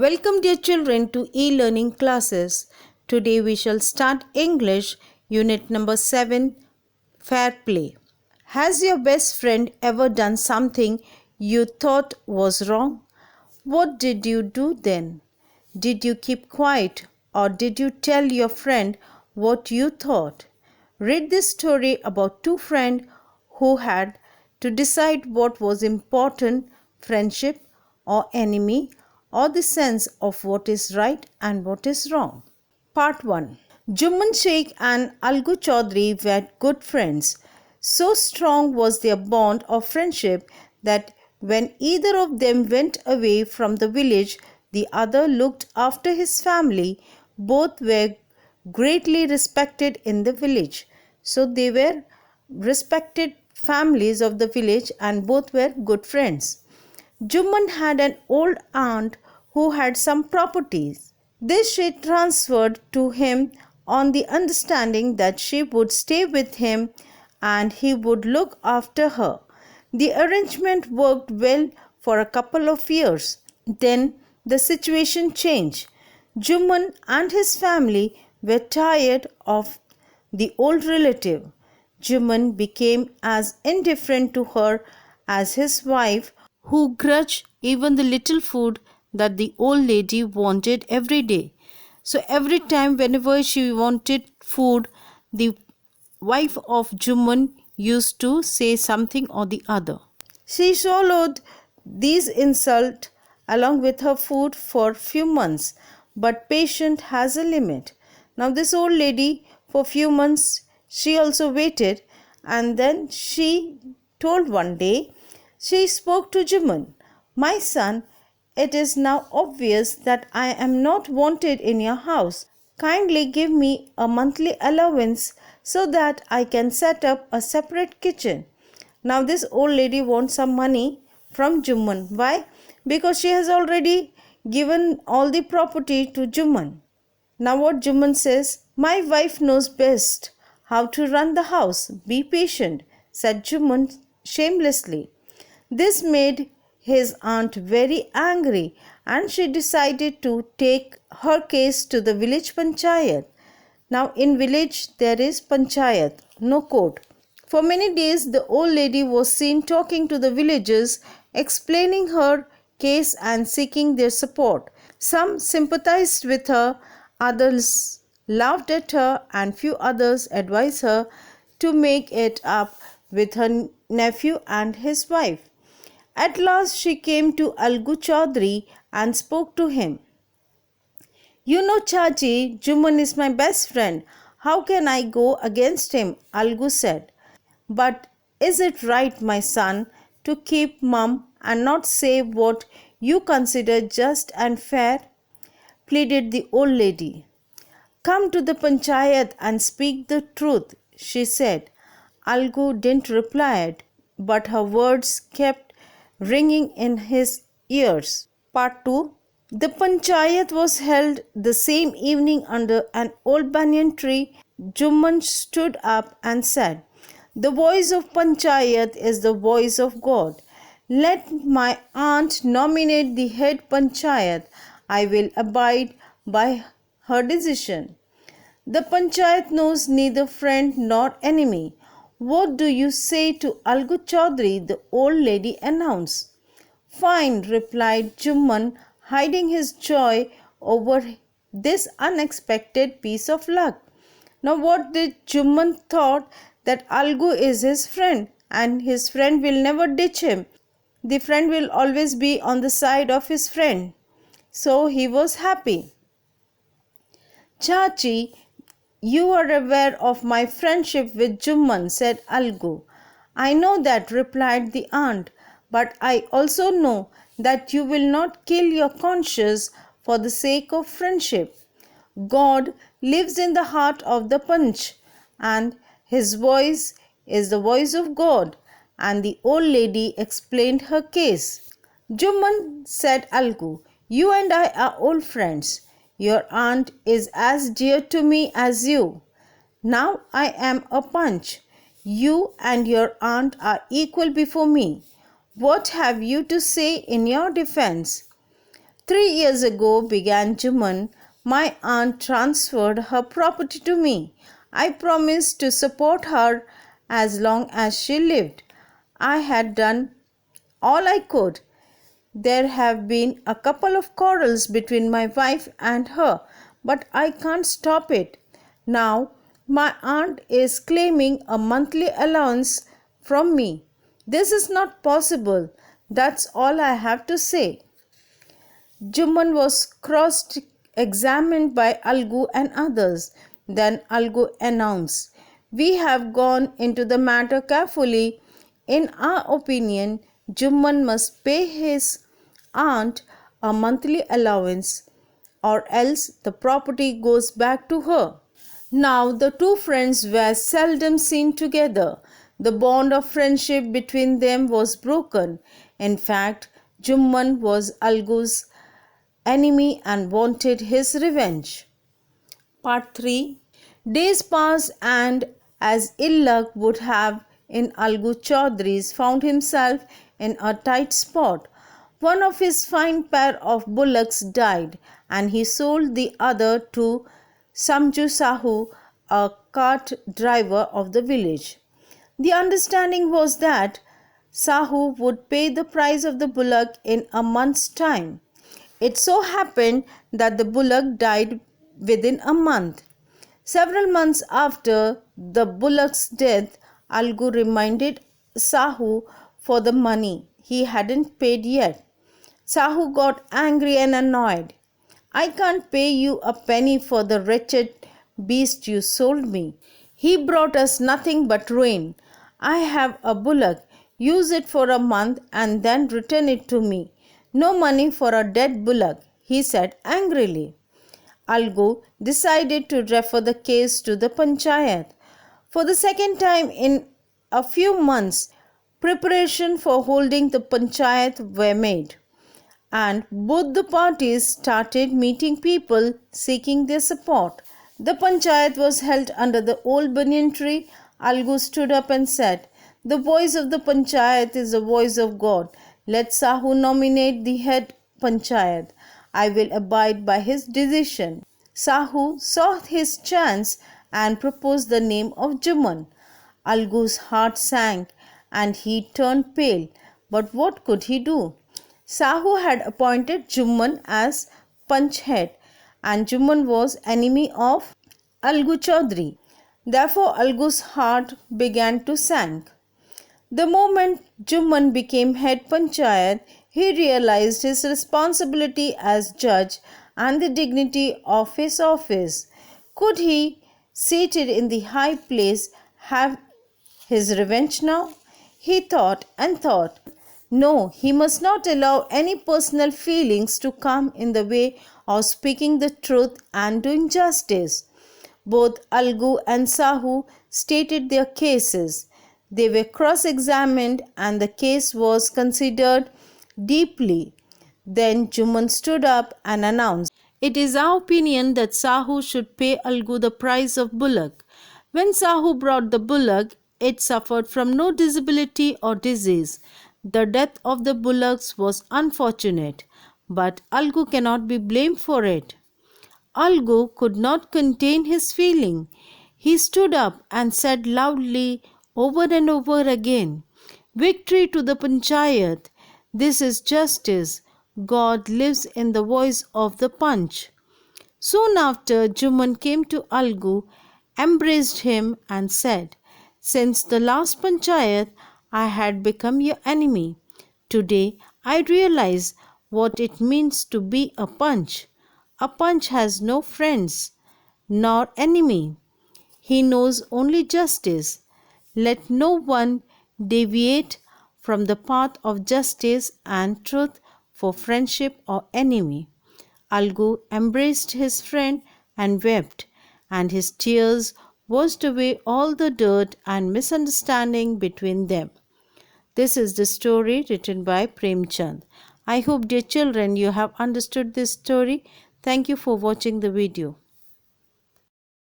Welcome, dear children, to e-learning classes. Today we shall start English unit number 7, Fair Play. Has your best friend ever done something you thought was wrong? What did you do then? Did you keep quiet or did you tell your friend what you thought? Read this story about two friends who had to decide what was important, friendship or enemy, or the sense of what is right and what is wrong. Part 1. Juman Sheikh and Algu Chaudhry were good friends. So strong was their bond of friendship that when either of them went away from the village, the other looked after his family. Both were greatly respected in the village. So they were respected families of the village and both were good friends. Juman had an old aunt who had some properties. This she transferred to him on the understanding that she would stay with him and he would look after her. The arrangement worked well for a couple of years. Then the situation changed. Juman and his family were tired of the old relative. Juman became as indifferent to her as his wife, who grudged even the little food that the old lady wanted every day. So every time whenever she wanted food, the wife of Juman used to say something or the other. She swallowed these insults along with her food for few months, but patience has a limit. Now this old lady, for few months she also waited, and then she told one day, she spoke to Juman, "My son, it is now obvious that I am not wanted in your house. Kindly give me a monthly allowance so that I can set up a separate kitchen." Now this old lady wants some money from Juman. Why? Because she has already given all the property to Juman. Now what Juman says, "My wife knows best how to run the house. Be patient," said Juman shamelessly. This made his aunt very angry and she decided to take her case to the village panchayat. Now in village there is panchayat, no court. For many days the old lady was seen talking to the villagers, explaining her case and seeking their support. Some sympathized with her, others laughed at her, and few others advised her to make it up with her nephew and his wife. At last she came to Algu Chaudhry and spoke to him. "You know, Chachi, Juman is my best friend. How can I go against him?" Algu said. "But is it right, my son, to keep mum and not say what you consider just and fair?" pleaded the old lady. "Come to the panchayat and speak the truth," she said. Algu didn't reply, but her words kept ringing in his ears. Part 2. The panchayat was held the same evening under an old banyan tree. Juman stood up and said, "The voice of panchayat is the voice of God. Let my aunt nominate the head panchayat. I will abide by her decision. The panchayat knows neither friend nor enemy. What do you say to Algu Chaudhry?" the old lady announced. "Fine," replied Juman, hiding his joy over this unexpected piece of luck. Now what did Juman thought? That Algu is his friend and his friend will never ditch him. The friend will always be on the side of his friend. So he was happy. "Chachi, you are aware of my friendship with Juman," said Algu. "I know that," replied the aunt, "but I also know that you will not kill your conscience for the sake of friendship. God lives in the heart of the Panch, and his voice is the voice of God." And the old lady explained her case. "Juman," said Algu, "you and I are old friends. Your aunt is as dear to me as you. Now I am a Panch. You and your aunt are equal before me. What have you to say in your defense?" 3 years ago, began Juman, my aunt transferred her property to me. I promised to support her as long as she lived. I had done all I could. There have been a couple of quarrels between my wife and her, but I can't stop it. Now, my aunt is claiming a monthly allowance from me. This is not possible. That's all I have to say. Juman was cross examined by Algu and others. Then Algu announced, "We have gone into the matter carefully. In our opinion, Juman must pay his aunt a monthly allowance, or else the property goes back to her." Now the two friends were seldom seen together. The bond of friendship between them was broken. In fact, Jumman was Algu's enemy and wanted his revenge. Part 3. Days passed, and as ill luck would have in Algu Chaudhry's found himself in a tight spot. One of his fine pair of bullocks died, and he sold the other to Samju Sahu, a cart driver of the village. The understanding was that Sahu would pay the price of the bullock in a month's time. It so happened that the bullock died within a month. Several months after the bullock's death, Algu reminded Sahu for the money he hadn't paid yet. Sahu got angry and annoyed. "I can't pay you a penny for the wretched beast you sold me. He brought us nothing but ruin. I have a bullock. Use it for a month and then return it to me. No money for a dead bullock," he said angrily. Algu decided to refer the case to the panchayat. For the second time in a few months, preparations for holding the panchayat were made, and both the parties started meeting people seeking their support. The panchayat was held under the old banyan tree. Algu stood up and said, "The voice of the panchayat is the voice of God. Let Sahu nominate the head panchayat. I will abide by his decision." Sahu saw his chance and proposed the name of Juman. Algu's heart sank and he turned pale. But what could he do? Sahu had appointed Juman as Panch head, and Juman was enemy of Algu Chaudhry. Therefore, Algu's heart began to sink. The moment Juman became head panchayat, he realized his responsibility as judge and the dignity of his office. Could he, seated in the high place, have his revenge now? He thought and thought. No, he must not allow any personal feelings to come in the way of speaking the truth and doing justice. Both Algu and Sahu stated their cases. They were cross-examined and the case was considered deeply. Then Juman stood up and announced, "It is our opinion that Sahu should pay Algu the price of bullock. When Sahu brought the bullock, it suffered from no disability or disease. The death of the bullocks was unfortunate, but Algu cannot be blamed for it." Algu could not contain his feeling. He stood up and said loudly over and over again, "Victory to the panchayat! This is justice. God lives in the voice of the punch." Soon after, Juman came to Algu, embraced him and said, "Since the last panchayat, I had become your enemy. Today, I realize what it means to be a punch. A punch has no friends nor enemy. He knows only justice. Let no one deviate from the path of justice and truth for friendship or enemy." Algu embraced his friend and wept, and his tears washed away all the dirt and misunderstanding between them. This is the story written by Premchand. I hope, dear children, you have understood this story. Thank you for watching the video.